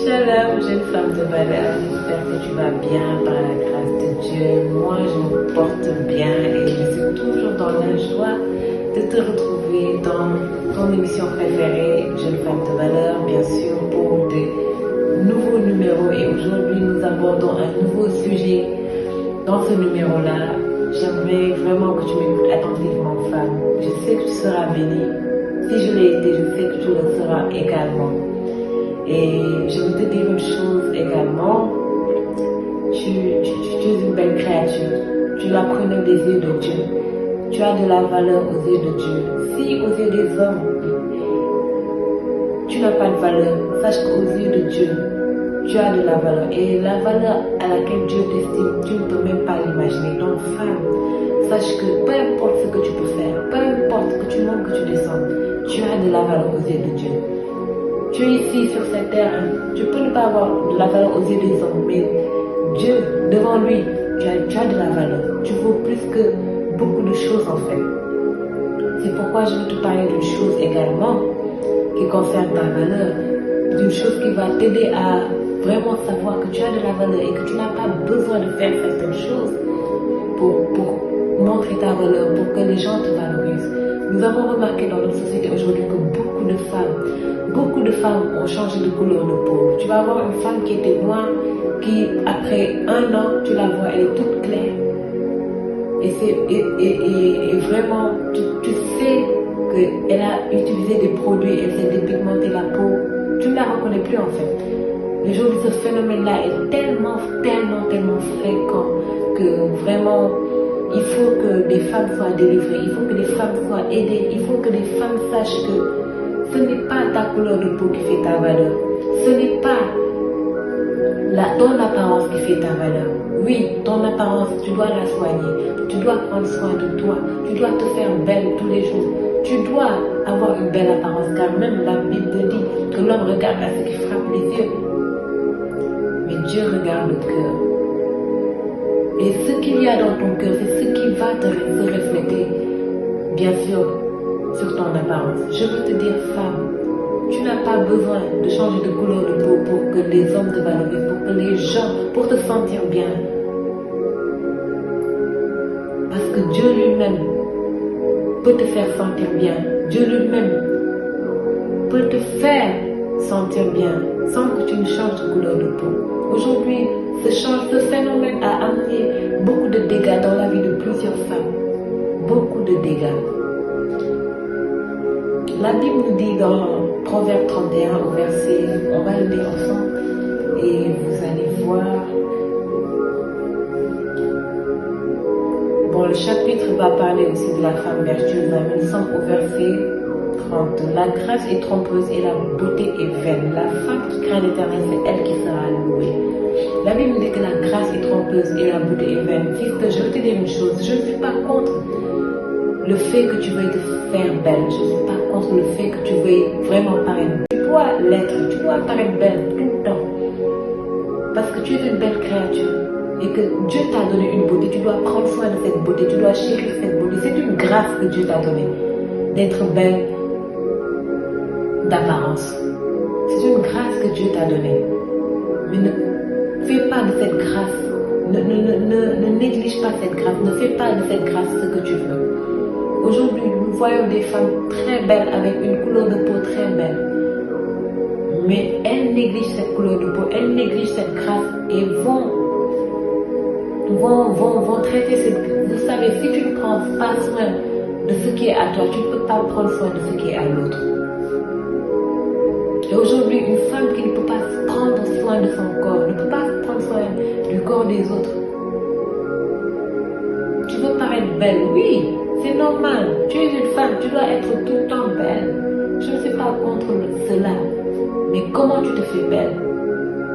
Shalom, jeune femme de valeur, j'espère que tu vas bien par la grâce de Dieu. Moi, je me porte bien et je suis toujours dans la joie de te retrouver dans ton émission préférée, jeune femme de valeur, bien sûr, pour de nouveaux numéros. Et aujourd'hui, nous abordons un nouveau sujet. Dans ce numéro-là, j'aimerais vraiment que tu m'écoutes attentivement, femme. Je sais que tu seras bénie. Si je l'ai été, je sais que tu le seras également. Et je veux te dire une chose également, tu es une belle créature, tu la connais des yeux de Dieu, tu as de la valeur aux yeux de Dieu. Si aux yeux des hommes, tu n'as pas de valeur, sache qu'aux yeux de Dieu, tu as de la valeur. Et la valeur à laquelle Dieu t'estime, tu ne peux même pas l'imaginer. Donc femme, sache que peu importe ce que tu peux faire, peu importe que tu montes, que tu descendes, tu as de la valeur aux yeux de Dieu. Tu es ici sur cette terre, tu peux ne pas avoir de la valeur aux yeux des hommes, mais Dieu, devant lui, tu as de la valeur. Tu vaux plus que beaucoup de choses en fait. C'est pourquoi je veux te parler d'une chose également qui concerne ta valeur, d'une chose qui va t'aider à vraiment savoir que tu as de la valeur et que tu n'as pas besoin de faire certaines choses pour montrer ta valeur, pour que les gens te valorisent. Nous avons remarqué dans notre société aujourd'hui que beaucoup de femmes ont changé de couleur de peau. Tu vas avoir une femme qui était noire, qui après un an, tu la vois, elle est toute claire. Et vraiment, tu sais qu'elle a utilisé des produits, elle s'est dépigmentée la peau. Tu ne la reconnais plus en fait. Aujourd'hui, ce phénomène-là est tellement fréquent que vraiment, il faut que des femmes soient délivrées, il faut que des femmes soient aidées, il faut que des femmes sachent que ce n'est pas ta couleur de peau qui fait ta valeur, ce n'est pas ton apparence qui fait ta valeur. Oui, ton apparence, tu dois la soigner, tu dois prendre soin de toi, tu dois te faire belle tous les jours, tu dois avoir une belle apparence, car même la Bible dit que l'homme regarde à ce qui frappe les yeux, mais Dieu regarde le cœur. Et ce qu'il y a dans ton cœur, c'est ce qui va te refléter, bien sûr, sur ton apparence. Je veux te dire, femme, tu n'as pas besoin de changer de couleur de peau pour que les hommes te valorisent, pour que les gens, pour te sentir bien. Parce que Dieu lui-même peut te faire sentir bien. Dieu lui-même peut te faire sentir bien sans que tu ne changes de couleur de peau. Aujourd'hui, ce phénomène a amené beaucoup de dégâts dans la vie de plusieurs femmes. Beaucoup de dégâts. La Bible nous dit dans Proverbe 31 au verset, on va le lire ensemble et vous allez voir. Bon, le chapitre va parler aussi de la femme vertueuse, mais nous sommes au verset 30. La grâce est trompeuse et la beauté est vaine. La femme qui craint l'Éternel, c'est elle qui sera louée. La Bible nous dit que la grâce est trompeuse et la beauté est vaine. Fils, je veux te dire une chose, je ne suis pas contre le fait que tu veuilles te faire belle. Je ne suis pas contre le fait que tu veuilles vraiment paraître belle. Tu dois l'être, tu dois paraître belle tout le temps. Parce que tu es une belle créature et que Dieu t'a donné une beauté. Tu dois prendre soin de cette beauté, tu dois chérir cette beauté. C'est une grâce que Dieu t'a donnée d'être belle d'apparence. C'est une grâce que Dieu t'a donnée. Mais ne fais pas de cette grâce, ne néglige pas cette grâce, ne fais pas de cette grâce ce que tu veux. Aujourd'hui, nous voyons des femmes très belles avec une couleur de peau très belle. Mais elles négligent cette couleur de peau, elles négligent cette grâce et vont traiter cette... Vous savez, si tu ne prends pas soin de ce qui est à toi, tu ne peux pas prendre soin de ce qui est à l'autre. Et aujourd'hui, une femme qui ne peut pas prendre soin de son corps, ne peut pas prendre soin du corps des autres. Tu veux paraître belle, oui, c'est normal. Tu es une femme, tu dois être tout le temps belle. Je ne suis pas contre cela. Mais comment tu te fais belle?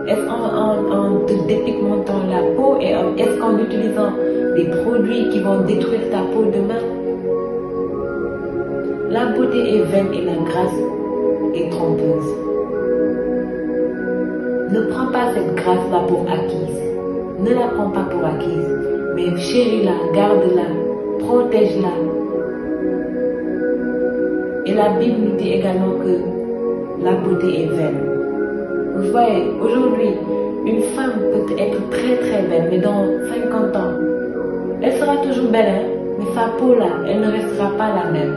Est-ce en te dépigmentant la peau et est-ce qu'en utilisant des produits qui vont détruire ta peau demain? La beauté est vaine et la grâce est trompeuse. Ne prends pas cette grâce-là pour acquise. Ne la prends pas pour acquise. Mais chéris-la, garde-la, protège-la. Et la Bible nous dit également que la beauté est vaine. vous voyez, aujourd'hui, une femme peut être très très belle, mais dans 50 ans, elle sera toujours belle, hein, mais sa peau là, elle ne restera pas la même.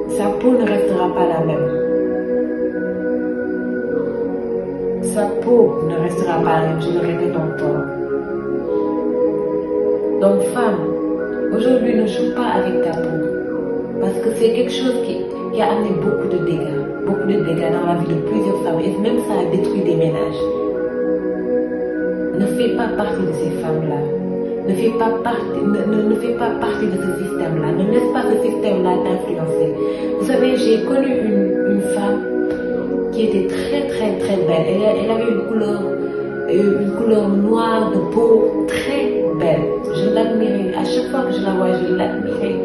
Sa peau ne restera pas la même. Sa peau ne restera pas la même, je le répète encore. Donc femme, aujourd'hui ne joue pas avec ta peau. Parce que c'est quelque chose qui a amené beaucoup de dégâts dans la vie de plusieurs femmes. Et même ça a détruit des ménages. Ne fais pas partie de ces femmes-là. Ne fais pas partie de ce système-là. Ne laisse pas ce système-là t'influencer. Vous savez, j'ai connu une femme qui était très très très belle. Elle avait une couleur noire de peau très belle. Je l'admirais. À chaque fois que je la voyais, je l'admirais.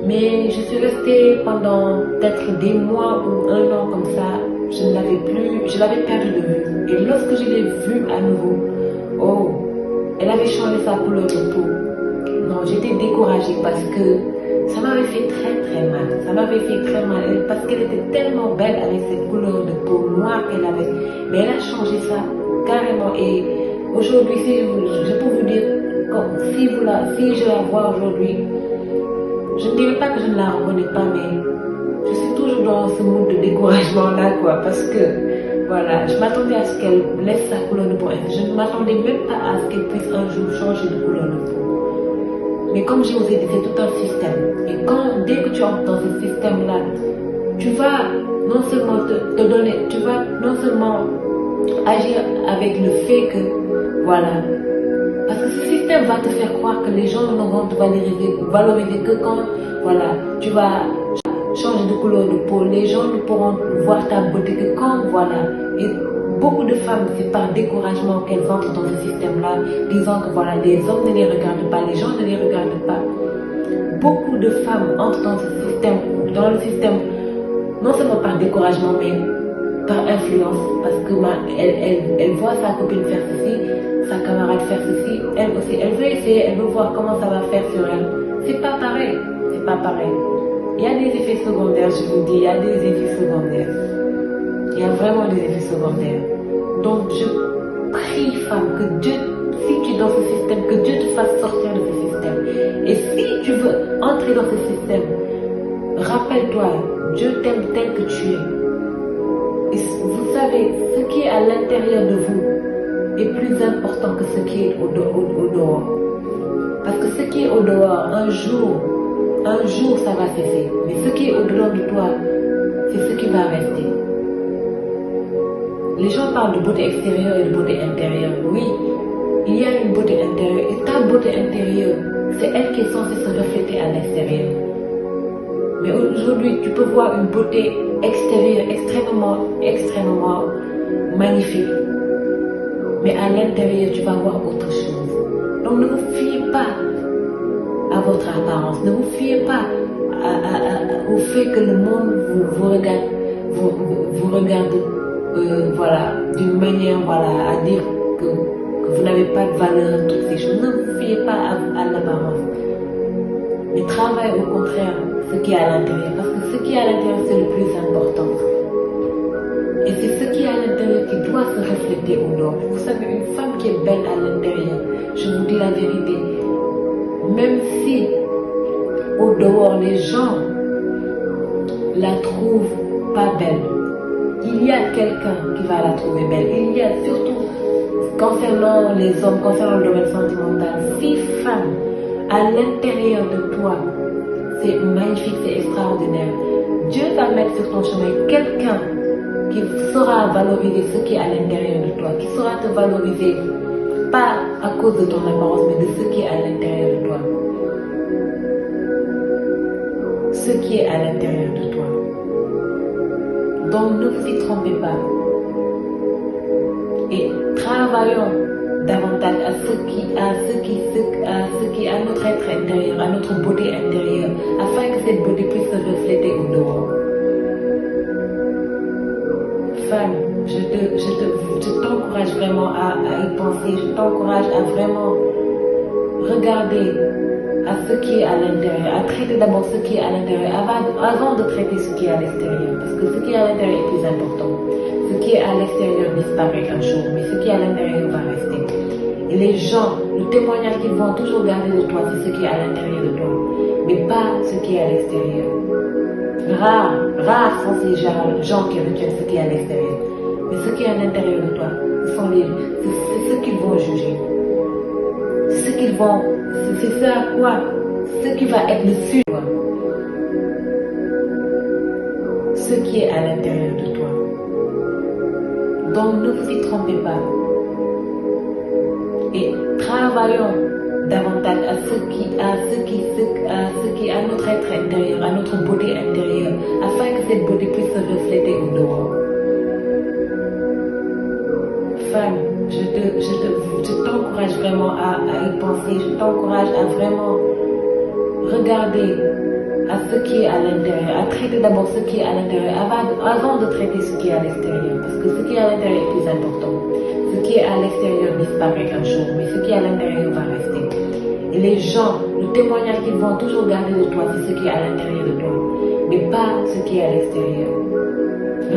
Mais je suis restée pendant peut-être des mois ou un an comme ça. Je l'avais perdue de vue. Et lorsque je l'ai vue à nouveau, oh, elle avait changé sa couleur de peau. Non, j'étais découragée parce que ça m'avait fait très très mal. Ça m'avait fait très mal parce qu'elle était tellement belle avec cette couleur de peau noire qu'elle avait. Mais elle a changé ça carrément. Et aujourd'hui, je peux vous dire, si je la vois aujourd'hui, je ne dirais pas que je ne la reconnais pas, mais je suis toujours dans ce mood de découragement là, quoi, parce que, voilà, je m'attendais à ce qu'elle laisse sa couleur de peau. Je ne m'attendais même pas à ce qu'elle puisse un jour changer de couleur de peau. Mais comme je vous ai dit, c'est tout un système. Et dès que tu entres dans ce système-là, tu vas non seulement te donner, tu vas non seulement agir avec le fait que, voilà, parce que ce système va te faire croire que les gens ne vont te valoriser que quand, voilà, tu vas changer de couleur de peau. Les gens ne pourront voir ta beauté que quand, voilà. Et beaucoup de femmes, c'est par découragement qu'elles entrent dans ce système-là, disant que voilà, les hommes ne les regardent pas, les gens ne les regardent pas. Beaucoup de femmes entrent dans le système, non seulement par découragement, mais par influence, parce que elle voit sa copine faire ceci, sa camarade faire ceci, elle aussi, elle veut essayer, elle veut voir comment ça va faire sur elle. C'est pas pareil, c'est pas pareil. Il y a des effets secondaires, je vous dis, il y a des effets secondaires. Il y a vraiment des effets secondaires. Donc je prie, femme, que Dieu, si tu es dans ce système, que Dieu te fasse sortir de ce système. Et si tu veux entrer dans ce système, rappelle-toi, Dieu t'aime tel que tu es. Et vous savez, ce qui est à l'intérieur de vous est plus important que ce qui est au dehors. Parce que ce qui est au dehors, un jour, ça va cesser. Mais ce qui est au-dedans de toi, c'est ce qui va rester. Les gens parlent de beauté extérieure et de beauté intérieure. Oui, il y a une beauté intérieure. Et ta beauté intérieure, c'est elle qui est censée se refléter à l'extérieur. Mais aujourd'hui, tu peux voir une beauté extérieure extrêmement magnifique. Mais à l'intérieur, tu vas voir autre chose. Donc ne vous fiez pas à votre apparence. Ne vous fiez pas au fait que le monde vous regarde voilà, d'une manière, voilà, à dire que vous n'avez pas de valeur, toutes ces choses. Ne vous fiez pas à l'apparence. Mais travaille au contraire ce qui est à l'intérieur. Parce que ce qui est à l'intérieur, c'est le plus important. Et c'est ce qui est à l'intérieur qui doit se refléter au dehors. Vous savez, une femme qui est belle à l'intérieur, je vous dis la vérité, même si au dehors les gens la trouvent pas belle, il y a quelqu'un qui va la trouver belle. Il y a surtout, concernant les hommes, concernant le domaine sentimental, si femme à l'intérieur de toi, c'est magnifique, c'est extraordinaire. Dieu va mettre sur ton chemin quelqu'un qui saura valoriser ce qui est à l'intérieur de toi, qui saura te valoriser, pas à cause de ton apparence, mais de ce qui est à l'intérieur de toi. Ce qui est à l'intérieur de toi. Donc ne vous y trompez pas. Et travaillons davantage à notre être intérieur, à notre beauté intérieure, afin que cette beauté puisse se refléter au dehors. Femme, je t'encourage vraiment à y penser, je t'encourage à vraiment regarder à ce qui est à l'intérieur, à traiter d'abord ce qui est à l'intérieur avant de traiter ce qui est à l'extérieur. Parce que ce qui est à l'intérieur est plus important. Ce qui est à l'extérieur disparaît un jour, mais ce qui est à l'intérieur va rester. Et les gens, le témoignage qu'ils vont toujours garder de toi, c'est ce qui est à l'intérieur de toi, mais pas ce qui est à l'extérieur. Rares sont ces gens qui retiennent ce qui est à l'extérieur. Mais ce qui est à l'intérieur de toi, c'est ce qu'ils vont juger. C'est ce à quoi, ce qui va être le sujet. Ce qui est à l'intérieur de toi. Donc ne vous y trompez pas. Et travaillons davantage à notre être intérieur, à notre beauté intérieure, afin que cette beauté puisse se refléter au dehors. Femme, je t'encourage vraiment à y penser, je t'encourage à vraiment regarder à ce qui est à l'intérieur, à traiter d'abord ce qui est à l'intérieur avant de traiter ce qui est à l'extérieur, parce que ce qui est à l'intérieur est plus important. Ce qui est à l'extérieur disparaît un jour, mais ce qui est à l'intérieur va rester. Et les gens, le témoignage qu'ils vont toujours garder de toi, c'est ce qui est à l'intérieur de toi, mais pas ce qui est à l'extérieur.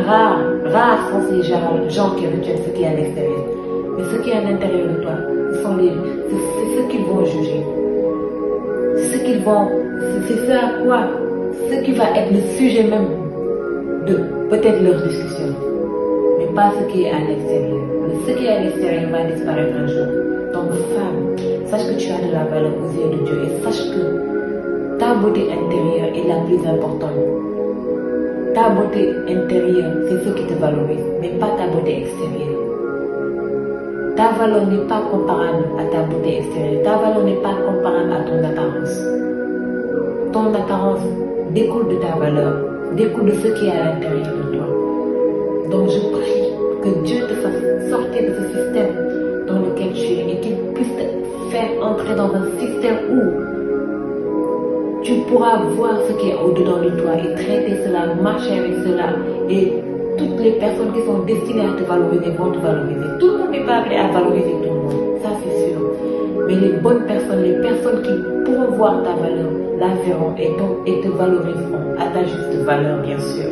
Rares sont ces gens qui retiennent ce qui est à l'extérieur. Mais ce qui est à l'intérieur de toi, c'est ce qu'ils vont juger. C'est ce à quoi, ce qui va être le sujet même de peut-être leur discussion. Mais pas ce qui est à l'extérieur. Ce qui est à l'extérieur va disparaître un jour. Donc femme, sache que tu as de la valeur aux yeux de Dieu et sache que ta beauté intérieure est la plus importante. Ta beauté intérieure, c'est ce qui te valorise, mais pas ta beauté extérieure. Ta valeur n'est pas comparable à ta beauté extérieure. Ta valeur n'est pas comparable à ton apparence. Ton apparence découle de ta valeur, découle de ce qui est à l'intérieur de toi. Donc je prie que Dieu te fasse sortir de ce système dans lequel tu es et qu'il puisse te faire entrer dans un système où tu pourras voir ce qui est au-dedans de toi et traiter cela, marcher avec cela. Et toutes les personnes qui sont destinées à te valoriser vont te valoriser. Tout le monde n'est pas appelé à valoriser tout le monde, ça c'est sûr. Mais les bonnes personnes, les personnes qui pourront voir ta valeur, la verront et te valoriseront à ta juste valeur, bien sûr.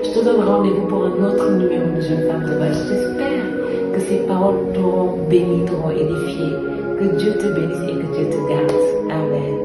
Je te donne rendez-vous pour un autre numéro de Jeune Femme de Valeur. J'espère que ces paroles t'auront béni, t'auront édifié. Que Dieu te bénisse et que Dieu te garde. Amen.